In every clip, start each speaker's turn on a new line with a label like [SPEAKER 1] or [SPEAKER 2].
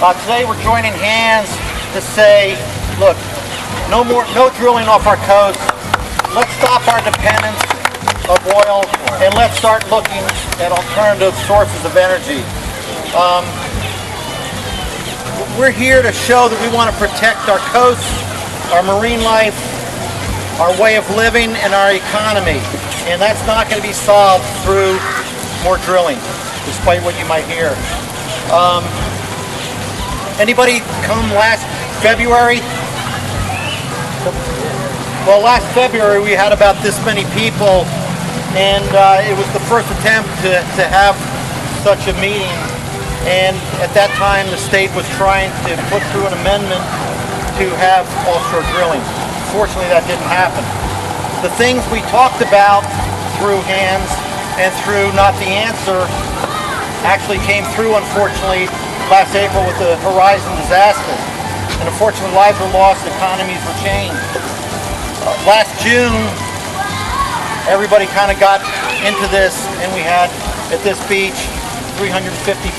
[SPEAKER 1] Today we're joining hands to say, look, no drilling off our coast. Let's stop our dependence of oil and let's start looking at alternative sources of energy. We're here to show that we want to protect our coasts, our marine life, our way of living, and our economy. And that's not going to be solved through more drilling, despite what you might hear. Anybody come last February? Well, last February we had about this many people, and it was the first attempt to have such a meeting. And at that time, the state was trying to put through an amendment to have offshore drilling. Fortunately, that didn't happen. The things we talked about through hands and through not the answer actually came through, unfortunately, last April with the Horizon disaster. And unfortunately, lives were lost, economies were changed. Last June, everybody kind of got into this, and we had, at this beach, 350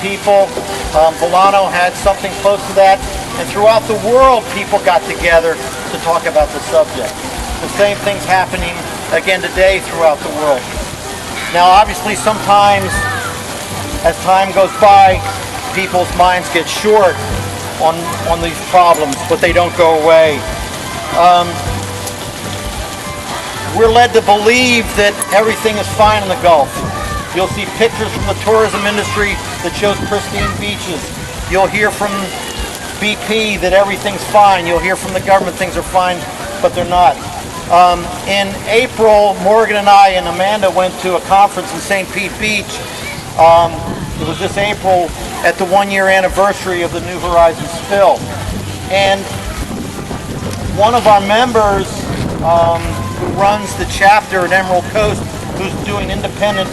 [SPEAKER 1] people. Volano had something close to that. And throughout the world, people got together to talk about the subject. The same thing's happening again today throughout the world. Now, obviously, sometimes, as time goes by, people's minds get short on these problems, but they don't go away. We're led to believe that everything is fine in the Gulf. You'll see pictures from the tourism industry that shows pristine beaches. You'll hear from BP that everything's fine. You'll hear from the government things are fine, but they're not. In April, Morgan and I and Amanda went to a conference in St. Pete Beach. It was this April at the 1-year anniversary of the New Horizons spill. And one of our members who runs the chapter at Emerald Coast, who's doing independent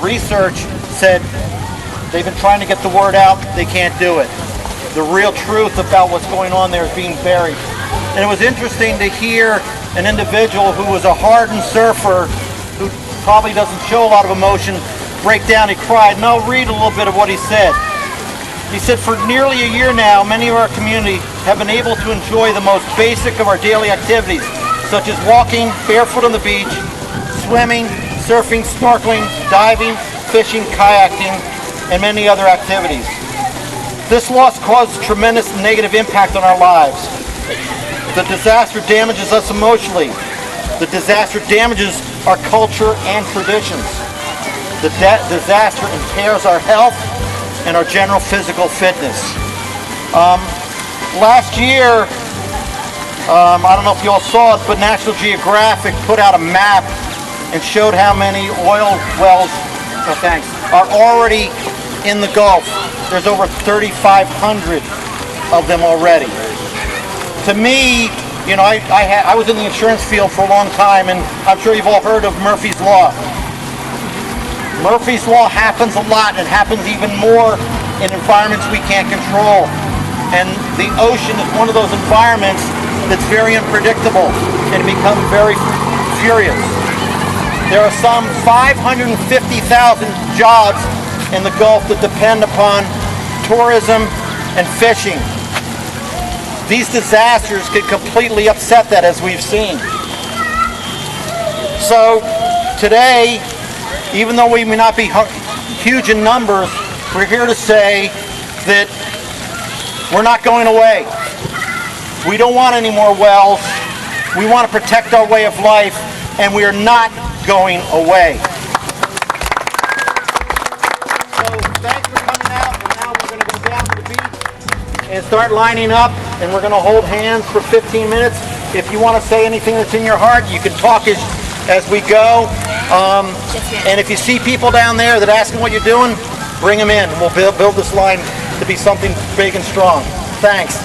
[SPEAKER 1] research, said they've been trying to get the word out, they can't do it. The real truth about what's going on there is being buried. And it was interesting to hear an individual who was a hardened surfer, who probably doesn't show a lot of emotion, break down. He cried, and I'll read a little bit of what he said. He said, for nearly a year now, many of our community have been able to enjoy the most basic of our daily activities, such as walking barefoot on the beach, swimming, surfing, snorkeling, diving, fishing, kayaking, and many other activities. This loss caused tremendous negative impact on our lives. The disaster damages us emotionally. The disaster damages our culture and traditions. The disaster impairs our health and our general physical fitness. Last year, I don't know if you all saw it, but National Geographic put out a map and showed how many oil wells are already in the Gulf. There's over 3,500 of them already. To me, you know, I was in the insurance field for a long time, and I'm sure you've all heard of Murphy's Law. Murphy's Law happens a lot, and happens even more in environments we can't control. And the ocean is one of those environments that's very unpredictable and becomes very furious. There are some 550,000 jobs in the Gulf that depend upon tourism and fishing. These disasters could completely upset that, as we've seen. So today, even though we may not be huge in numbers, we're here to say that we're not going away. We don't want any more wells. We want to protect our way of life, and we are not going away. So thanks for coming out, and now we're going to go down to the beach and start lining up, and we're going to hold hands for 15 minutes. If you want to say anything that's in your heart, you can talk as we go. And if you see people down there that asking what you're doing, bring them in. We'll build this line to be something big and strong. Thanks.